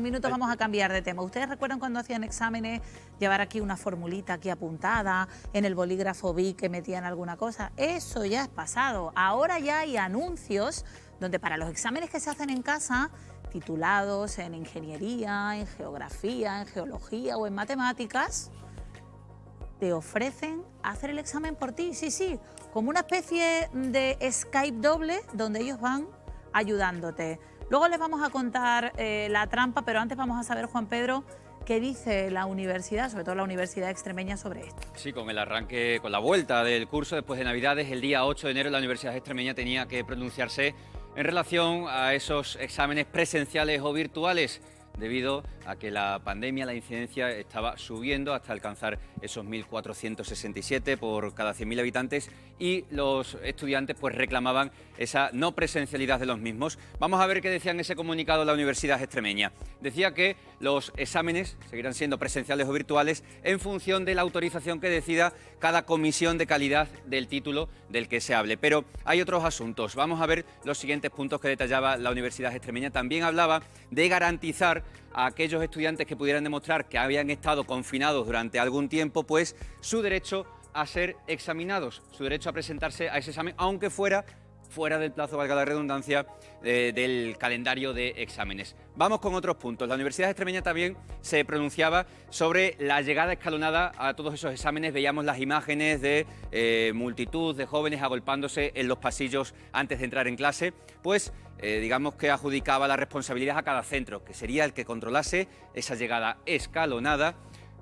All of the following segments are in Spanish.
Minutos vamos a cambiar de tema. ¿Ustedes recuerdan cuando hacían exámenes llevar aquí una formulita aquí apuntada, en el bolígrafo vi que metían alguna cosa? Eso ya es pasado. Ahora ya hay anuncios donde para los exámenes que se hacen en casa, titulados en ingeniería, en geografía, en geología o en matemáticas, te ofrecen hacer el examen por ti, sí, como una especie de Skype doble donde ellos van ayudándote. Luego les vamos a contar la trampa, pero antes vamos a saber, Juan Pedro, qué dice la universidad, sobre todo la Universidad Extremeña, sobre esto. Sí, con el arranque, con la vuelta del curso después de Navidades, el día 8 de enero la Universidad Extremeña tenía que pronunciarse en relación a esos exámenes presenciales o virtuales, debido a que la pandemia, la incidencia estaba subiendo hasta alcanzar esos 1.467 por cada 100.000 habitantes y los estudiantes pues reclamaban esa no presencialidad de los mismos. Vamos a ver qué decía en ese comunicado la Universidad Extremeña. Decía que los exámenes seguirán siendo presenciales o virtuales en función de la autorización que decida cada comisión de calidad del título del que se hable. Pero hay otros asuntos. Vamos a ver los siguientes puntos que detallaba la Universidad Extremeña. También hablaba de garantizar a aquellos estudiantes que pudieran demostrar que habían estado confinados durante algún tiempo, pues su derecho a ser examinados, su derecho a presentarse a ese examen, aunque fuera del plazo, valga la redundancia, del calendario de exámenes. Vamos con otros puntos. La Universidad Extremeña también se pronunciaba sobre la llegada escalonada a todos esos exámenes. Veíamos las imágenes de multitud de jóvenes agolpándose en los pasillos antes de entrar en clase, pues digamos que adjudicaba la responsabilidad a cada centro, que sería el que controlase esa llegada escalonada.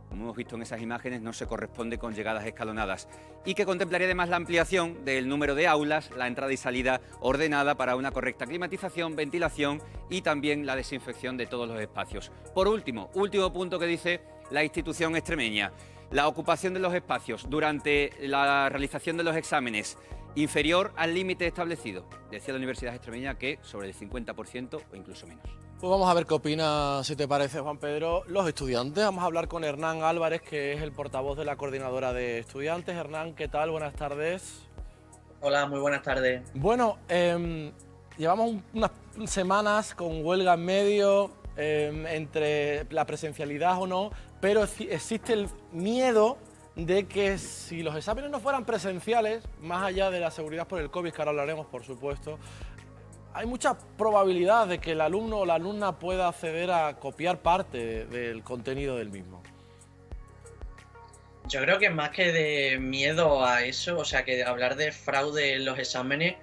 Como hemos visto en esas imágenes, no se corresponde con llegadas escalonadas, y que contemplaría además la ampliación del número de aulas, la entrada y salida ordenada para una correcta climatización, ventilación y también la desinfección de todos los espacios. Por último punto que dice la institución extremeña: la ocupación de los espacios durante la realización de los exámenes inferior al límite establecido. Decía la Universidad Extremeña que sobre el 50% o incluso menos. Pues vamos a ver qué opina, si te parece, Juan Pedro, los estudiantes. Vamos a hablar con Hernán Álvarez, que es el portavoz de la coordinadora de estudiantes. Hernán, ¿qué tal? Buenas tardes. Hola, muy buenas tardes. Bueno, llevamos unas semanas con huelga en medio, entre la presencialidad o no, pero existe el miedo de que si los exámenes no fueran presenciales, más allá de la seguridad por el COVID, que ahora hablaremos, por supuesto, hay mucha probabilidad de que el alumno o la alumna pueda acceder a copiar parte del contenido del mismo. Yo creo que más que de miedo a eso, o sea, que hablar de fraude en los exámenes,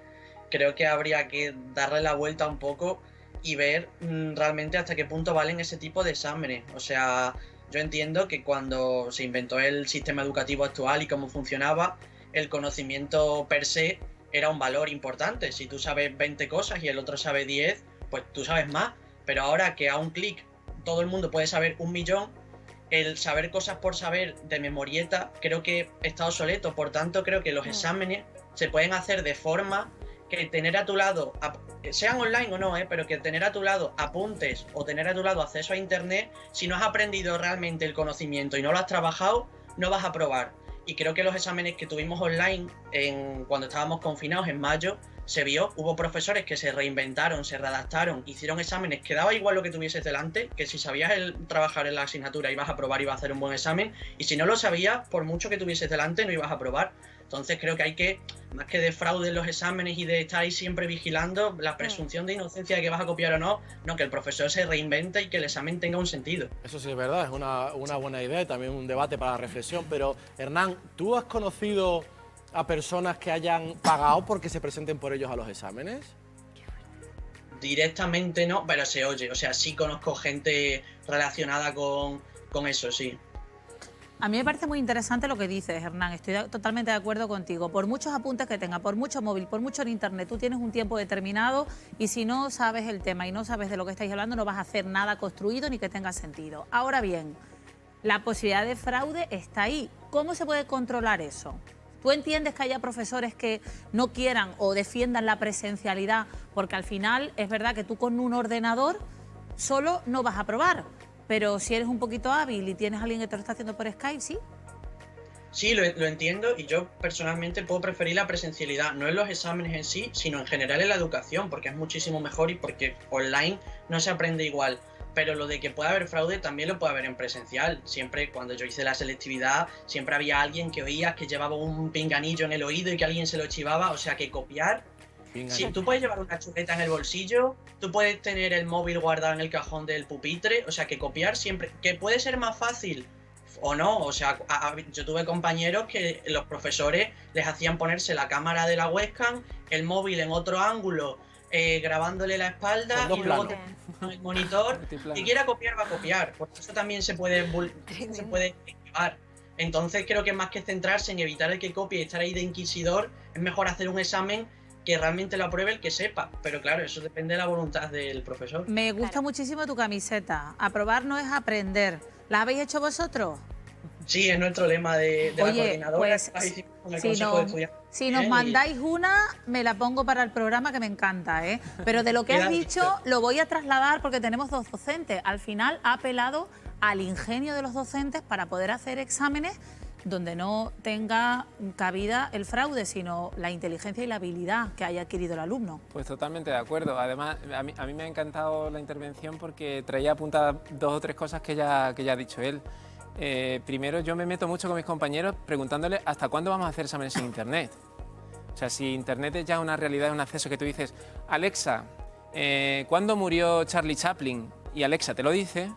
creo que habría que darle la vuelta un poco y ver realmente hasta qué punto valen ese tipo de exámenes. O sea, yo entiendo que cuando se inventó el sistema educativo actual y cómo funcionaba, el conocimiento per se era un valor importante. Si tú sabes 20 cosas y el otro sabe 10, pues tú sabes más. Pero ahora que a un clic todo el mundo puede saber 1.000.000, el saber cosas por saber de memorieta creo que está obsoleto. Por tanto, creo que los exámenes se pueden hacer de forma que tener a tu lado, sean online o no, pero que tener a tu lado apuntes o tener a tu lado acceso a internet, si no has aprendido realmente el conocimiento y no lo has trabajado, no vas a probar. Y creo que los exámenes que tuvimos online cuando estábamos confinados en mayo, se vio, hubo profesores que se reinventaron, se readaptaron, hicieron exámenes que daba igual lo que tuvieses delante, que si sabías trabajar en la asignatura ibas a probar, ibas a hacer un buen examen, y si no lo sabías, por mucho que tuvieses delante, no ibas a probar. Entonces creo que hay que, más que de fraude en los exámenes y de estar ahí siempre vigilando la presunción de inocencia de que vas a copiar o no, que el profesor se reinvente y que el examen tenga un sentido. Eso sí es verdad, es una buena idea y también un debate para la reflexión. Pero, Hernán, ¿tú has conocido a personas que hayan pagado porque se presenten por ellos a los exámenes? Directamente no, pero se oye. O sea, sí conozco gente relacionada con eso, sí. A mí me parece muy interesante lo que dices, Hernán. Estoy totalmente de acuerdo contigo. Por muchos apuntes que tengas, por mucho móvil, por mucho en internet, tú tienes un tiempo determinado y si no sabes el tema y no sabes de lo que estáis hablando, no vas a hacer nada construido ni que tenga sentido. Ahora bien, la posibilidad de fraude está ahí. ¿Cómo se puede controlar eso? ¿Tú entiendes que haya profesores que no quieran o defiendan la presencialidad? Porque al final es verdad que tú con un ordenador solo no vas a probar. Pero si eres un poquito hábil y tienes a alguien que te lo está haciendo por Skype, ¿sí? Sí, lo entiendo, y yo personalmente puedo preferir la presencialidad, no en los exámenes en sí, sino en general en la educación, porque es muchísimo mejor y porque online no se aprende igual. pero lo de que pueda haber fraude también lo puede haber en presencial. Siempre, cuando yo hice la selectividad, siempre había alguien que oías que llevaba un pinganillo en el oído y que alguien se lo chivaba, o sea que copiar... Sí, tú puedes llevar una chuleta en el bolsillo, tú puedes tener el móvil guardado en el cajón del pupitre, o sea que copiar siempre... Que puede ser más fácil o no, o sea, yo tuve compañeros que los profesores les hacían ponerse la cámara de la webcam, el móvil en otro ángulo, grabándole la espalda y luego el monitor. Si quiera copiar, va a copiar. Por eso también se puede esquivar. Entonces creo que más que centrarse en evitar el que copie y estar ahí de inquisidor, es mejor hacer un examen que realmente lo apruebe el que sepa. Pero claro, eso depende de la voluntad del profesor. Me gusta muchísimo tu camiseta. Aprobar no es aprender. ¿La habéis hecho vosotros? Sí, es nuestro lema de la coordinadora. Pues, si nos mandáis una, me la pongo para el programa, que me encanta, ¿eh? Pero de lo que has dicho, lo voy a trasladar porque tenemos 2 docentes. Al final ha apelado al ingenio de los docentes para poder hacer exámenes donde no tenga cabida el fraude, sino la inteligencia y la habilidad que haya adquirido el alumno. Pues totalmente de acuerdo. Además, a mí me ha encantado la intervención porque traía apuntadas 2 o 3 cosas que ya ha dicho él. Primero, yo me meto mucho con mis compañeros preguntándole hasta cuándo vamos a hacer exámenes en Internet. O sea, si Internet es ya una realidad, un acceso que tú dices, Alexa, ¿cuándo murió Charlie Chaplin? Y Alexa te lo dice.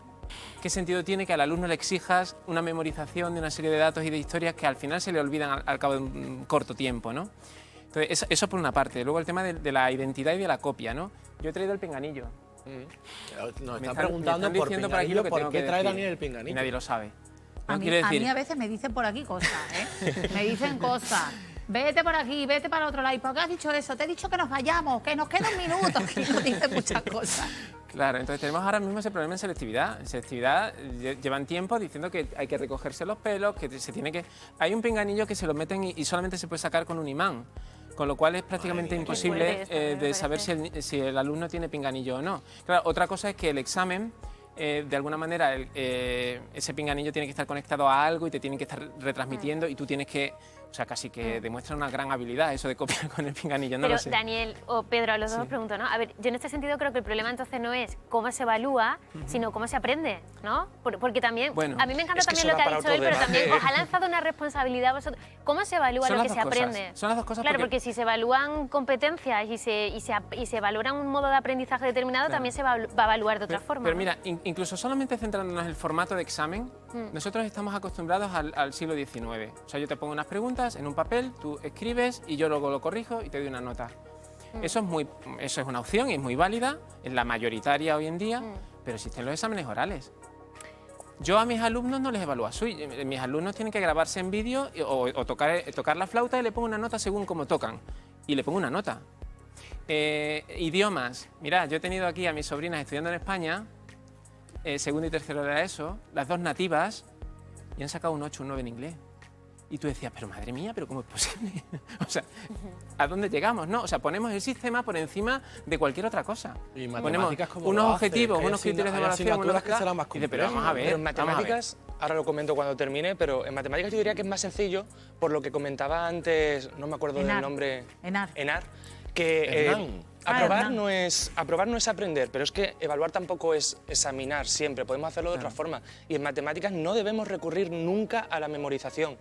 ¿Qué sentido tiene que al alumno le exijas una memorización de una serie de datos y de historias que al final se le olvidan al cabo de un corto tiempo, ¿no? Entonces, eso por una parte. Luego el tema de la identidad y de la copia, ¿no? Yo he traído el pinganillo. Nos están preguntando por pinganillo, por aquí lo que ¿por tengo qué que trae decir? Daniel el pinganillo? Y nadie lo sabe. A mí a veces me dicen por aquí cosas, ¿eh? Me dicen cosas. Vete por aquí, vete para el otro lado. ¿Y por qué has dicho eso? Te he dicho que nos vayamos, que nos queda un minuto. Que nos dicen muchas cosas. Claro, entonces tenemos ahora mismo ese problema en selectividad. En selectividad llevan tiempo diciendo que hay que recogerse los pelos, que se tiene que... Hay un pinganillo que se lo meten y solamente se puede sacar con un imán, con lo cual es prácticamente imposible de saber si el alumno tiene pinganillo o no. Claro, otra cosa es que el examen, de alguna manera, ese pinganillo tiene que estar conectado a algo y te tienen que estar retransmitiendo y tú tienes que... O sea, casi que demuestra una gran habilidad eso de copiar con el pinganillo, no Pero lo sé. Daniel o Pedro, a los dos os pregunto, ¿no? A ver, yo en este sentido creo que el problema entonces no es cómo se evalúa, sino cómo se aprende, ¿no? Porque también, Bueno, a mí me encanta también lo que ha dicho él, pero también os ha lanzado una responsabilidad a vosotros. ¿Cómo se evalúa lo que se aprende? Son las dos cosas. Claro, porque si se evalúan competencias y se valora un modo de aprendizaje determinado, también se va a evaluar de otra forma. Pero ¿no? mira, incluso solamente centrándonos en el formato de examen, nosotros estamos acostumbrados al siglo XIX. O sea, yo te pongo unas preguntas en un papel, tú escribes y yo luego lo corrijo y te doy una nota. Eso es una opción y es muy válida, es la mayoritaria hoy en día, pero existen los exámenes orales. Yo a mis alumnos no les evalúo mis alumnos tienen que grabarse en vídeo o tocar la flauta y le pongo una nota según cómo tocan. Y le pongo una nota. Idiomas. Mirad, yo he tenido aquí a mis sobrinas estudiando en España, segundo y tercero de ESO, las 2 nativas, y han sacado un 8 o un 9 en inglés. Y tú decías, pero madre mía, ¿pero cómo es posible? O sea, ¿a dónde llegamos? No, o sea, ponemos el sistema por encima de cualquier otra cosa. Y ponemos unos objetivos, unos criterios de evaluación, unos que serán más complejos. Pero vamos a ver, pero en matemáticas, ahora lo comento cuando termine, pero en matemáticas yo diría que es más sencillo, por lo que comentaba antes, no me acuerdo del nombre. Enar. Que aprobar no es aprender, pero es que evaluar tampoco es examinar siempre, podemos hacerlo de otra forma. Y en matemáticas no debemos recurrir nunca a la memorización.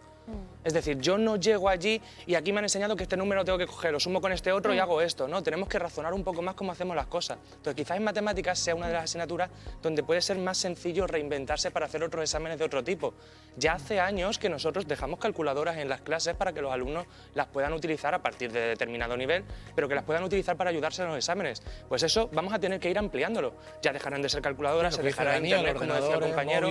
Es decir, yo no llego allí y aquí me han enseñado que este número lo tengo que coger, lo sumo con este otro y hago esto, ¿no? Tenemos que razonar un poco más cómo hacemos las cosas. Entonces, quizás en matemáticas sea una de las asignaturas donde puede ser más sencillo reinventarse para hacer otros exámenes de otro tipo. Ya hace años que nosotros dejamos calculadoras en las clases para que los alumnos las puedan utilizar a partir de determinado nivel, pero que las puedan utilizar para ayudarse en los exámenes. Pues eso vamos a tener que ir ampliándolo. Ya dejarán de ser calculadoras, se dejará Internet, como decía el compañero.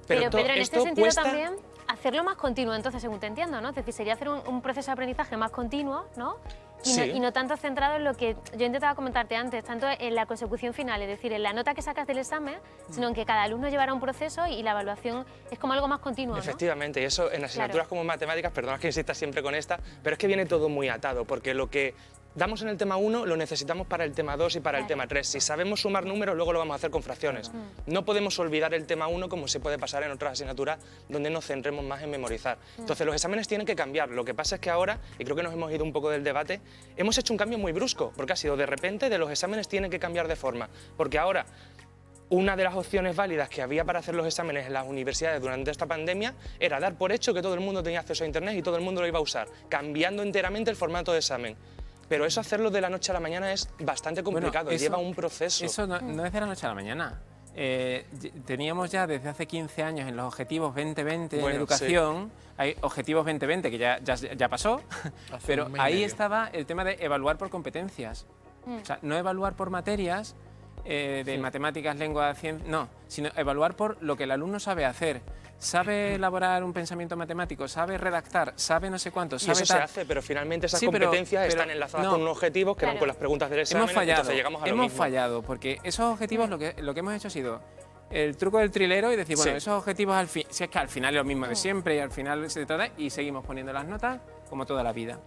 Pero Pedro, en este sentido cuesta... también, hacerlo más continuo, entonces, según te entiendo, ¿no? Es decir, sería hacer un proceso de aprendizaje más continuo, ¿no? Y no tanto centrado en lo que yo intentaba comentarte antes, tanto en la consecución final, es decir, en la nota que sacas del examen, sino en que cada alumno llevará un proceso y la evaluación es como algo más continuo, ¿no? Efectivamente, y eso en asignaturas como matemáticas, perdona que insista siempre con esta, pero es que viene todo muy atado, porque lo que damos en el tema 1 lo necesitamos para el tema 2 y para el tema 3. Si sabemos sumar números, luego lo vamos a hacer con fracciones. No podemos olvidar el tema 1 como se puede pasar en otras asignaturas donde nos centremos más en memorizar. Entonces los exámenes tienen que cambiar. Lo que pasa es que ahora, y creo que nos hemos ido un poco del debate, hemos hecho un cambio muy brusco, porque ha sido de repente de los exámenes tienen que cambiar de forma. Porque ahora una de las opciones válidas que había para hacer los exámenes en las universidades durante esta pandemia era dar por hecho que todo el mundo tenía acceso a Internet y todo el mundo lo iba a usar, cambiando enteramente el formato de examen. Pero eso hacerlo de la noche a la mañana es bastante complicado, Bueno, lleva un proceso. Eso no es de la noche a la mañana. Teníamos ya desde hace 15 años en los objetivos 2020 en educación, hay objetivos 2020 que ya pasó, pero ahí estaba el tema de evaluar por competencias. O sea, no evaluar por materias de matemáticas, lengua, ciencia, no, sino evaluar por lo que el alumno sabe hacer. Sabe elaborar un pensamiento matemático, sabe redactar, sabe no sé cuánto, sabe y eso se hace, pero finalmente esas competencias están enlazadas con unos objetivos que van con las preguntas del examen. Hemos fallado, entonces llegamos a lo mismo. fallado, porque esos objetivos lo que hemos hecho ha sido el truco del trilero y decir, bueno, esos objetivos al fin, si es que al final es lo mismo de siempre y al final se trata y seguimos poniendo las notas como toda la vida.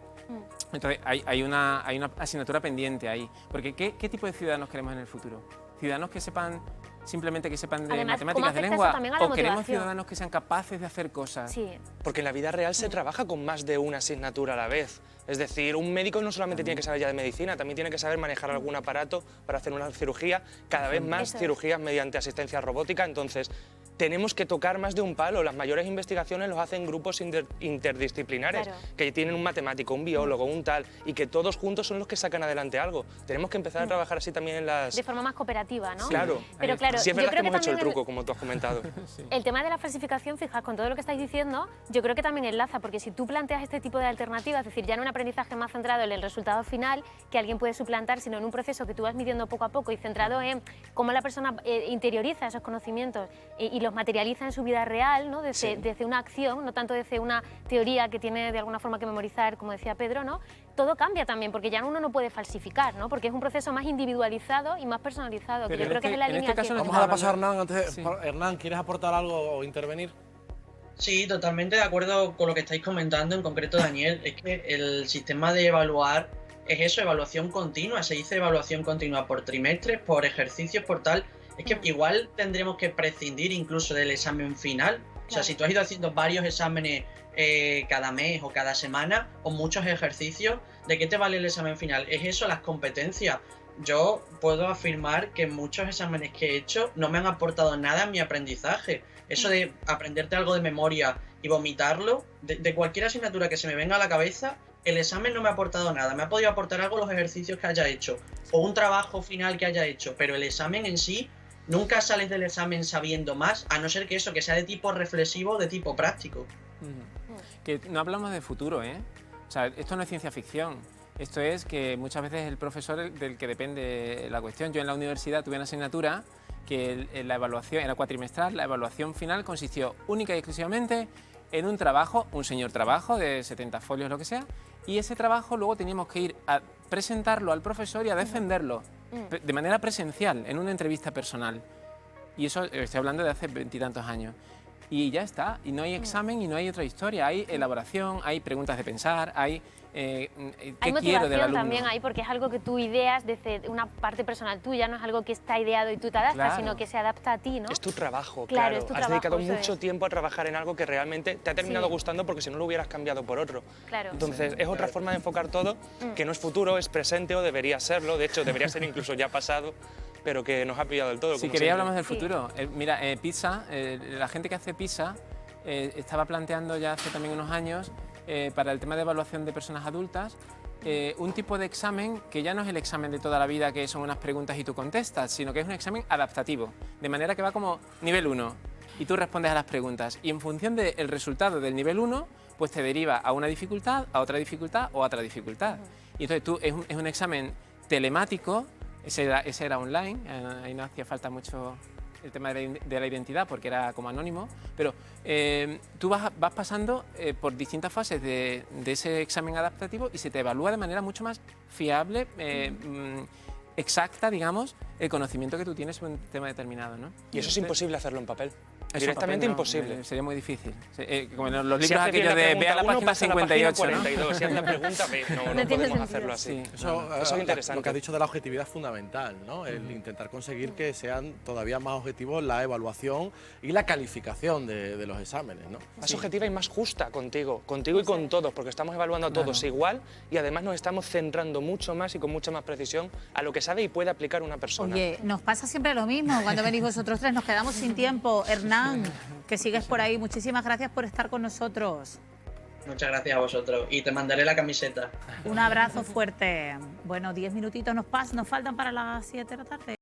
Entonces hay una asignatura pendiente ahí, porque ¿qué tipo de ciudadanos queremos en el futuro? ¿Ciudadanos que sepan simplemente que sepan de Además, matemáticas, de ¿cómo lengua? afecta eso también a la ¿O queremos motivación? ciudadanos que sean capaces de hacer cosas? Sí. Porque en la vida real se trabaja con más de una asignatura a la vez. Es decir, un médico no solamente tiene que saber ya de medicina, también tiene que saber manejar algún aparato para hacer una cirugía, cada vez más cirugías mediante asistencia robótica, entonces tenemos que tocar más de un palo. Las mayores investigaciones los hacen grupos interdisciplinares, que tienen un matemático, un biólogo, un tal, y que todos juntos son los que sacan adelante algo. Tenemos que empezar a trabajar así también en las... De forma más cooperativa, ¿no? Claro. Pero claro, sí es verdad yo creo que hemos hecho el también truco, como tú has comentado. el tema de la falsificación, fijas, con todo lo que estáis diciendo, yo creo que también enlaza, porque si tú planteas este tipo de alternativas, es decir, ya no un aprendizaje más centrado en el resultado final, que alguien puede suplantar, sino en un proceso que tú vas midiendo poco a poco y centrado en cómo la persona interioriza esos conocimientos y los materializa en su vida real, ¿no? Desde una acción, no tanto desde una teoría que tiene de alguna forma que memorizar, como decía Pedro, ¿no? Todo cambia también, porque ya uno no puede falsificar, ¿no? Porque es un proceso más individualizado y más personalizado, que yo creo que es la línea que... Vamos a dar paso a Hernán antes. Hernán, ¿quieres aportar algo o intervenir? Sí, totalmente de acuerdo con lo que estáis comentando, en concreto Daniel. Es que el sistema de evaluar es eso, evaluación continua. Se dice evaluación continua por trimestres, por ejercicios, por tal. Es que igual tendremos que prescindir incluso del examen final. O sea, si tú has ido haciendo varios exámenes cada mes o cada semana, o muchos ejercicios, ¿de qué te vale el examen final? Es eso, las competencias. Yo puedo afirmar que muchos exámenes que he hecho no me han aportado nada en mi aprendizaje. Eso de aprenderte algo de memoria y vomitarlo, de cualquier asignatura que se me venga a la cabeza, el examen no me ha aportado nada. Me ha podido aportar algo los ejercicios que haya hecho o un trabajo final que haya hecho, pero el examen en sí, nunca sales del examen sabiendo más, a no ser que eso, que sea de tipo reflexivo, de tipo práctico. Que no hablamos de futuro, ¿eh? O sea, esto no es ciencia ficción. Esto es que muchas veces el profesor del que depende la cuestión. Yo en la universidad tuve una asignatura que la evaluación era cuatrimestral, la evaluación final consistió única y exclusivamente en un trabajo, un señor trabajo de 70 folios, lo que sea, y ese trabajo luego teníamos que ir a presentarlo al profesor y a defenderlo de manera presencial, en una entrevista personal. Y eso estoy hablando de hace 20 y tantos años. Y ya está, y no hay examen y no hay otra historia, hay elaboración, hay preguntas de pensar, hay qué quiero del alumno. También hay, porque es algo que tú ideas desde una parte personal tuya, no es algo que está ideado y tú te adaptas, sino que se adapta a ti, ¿no? Es tu trabajo, claro. Es tu Has trabajo, dedicado mucho tiempo a trabajar en algo que realmente te ha terminado gustando, porque si no lo hubieras cambiado por otro. Claro. Entonces es otra forma de enfocar todo, que no es futuro, es presente o debería serlo, de hecho debería ser incluso ya pasado, pero que nos ha pillado del todo. Si queréis hablamos del futuro. Mira, PISA, la gente que hace PISA estaba planteando ya hace también unos años, para el tema de evaluación de personas adultas, un tipo de examen que ya no es el examen de toda la vida, que son unas preguntas y tú contestas, sino que es un examen adaptativo, de manera que va como nivel 1 y tú respondes a las preguntas y en función del resultado del nivel 1, pues te deriva a una dificultad, a otra dificultad o a otra dificultad. Y entonces tú es un examen telemático, ese era online, ahí no hacía falta mucho el tema de la identidad porque era como anónimo, pero tú vas pasando por distintas fases de ese examen adaptativo y se te evalúa de manera mucho más fiable, exacta, digamos, el conocimiento que tú tienes sobre un tema determinado, ¿no? Y eso es imposible hacerlo en papel. Directamente papel, no, imposible. sería muy difícil. Como en los Si libros hace bien aquellos la de ve a la pregunta página uno, pasa a la página 58, ¿no? 42. Si hace la pregunta, no No tiene podemos sentido. hacerlo así. Sí. Eso es interesante. Lo que has dicho de la objetividad es fundamental, ¿no? El intentar conseguir que sean todavía más objetivos la evaluación y la calificación de los exámenes, ¿no? Más objetiva y más justa contigo y con todos, porque estamos evaluando a todos igual y además nos estamos centrando mucho más y con mucha más precisión a lo que sabe y puede aplicar una persona. Oye, nos pasa siempre lo mismo cuando venís vosotros tres, nos quedamos sin tiempo. Hernán, que sigues por ahí, muchísimas gracias por estar con nosotros. Muchas gracias a vosotros y te mandaré la camiseta. Un abrazo fuerte. Bueno, 10 minutitos nos faltan para las 7 de la tarde.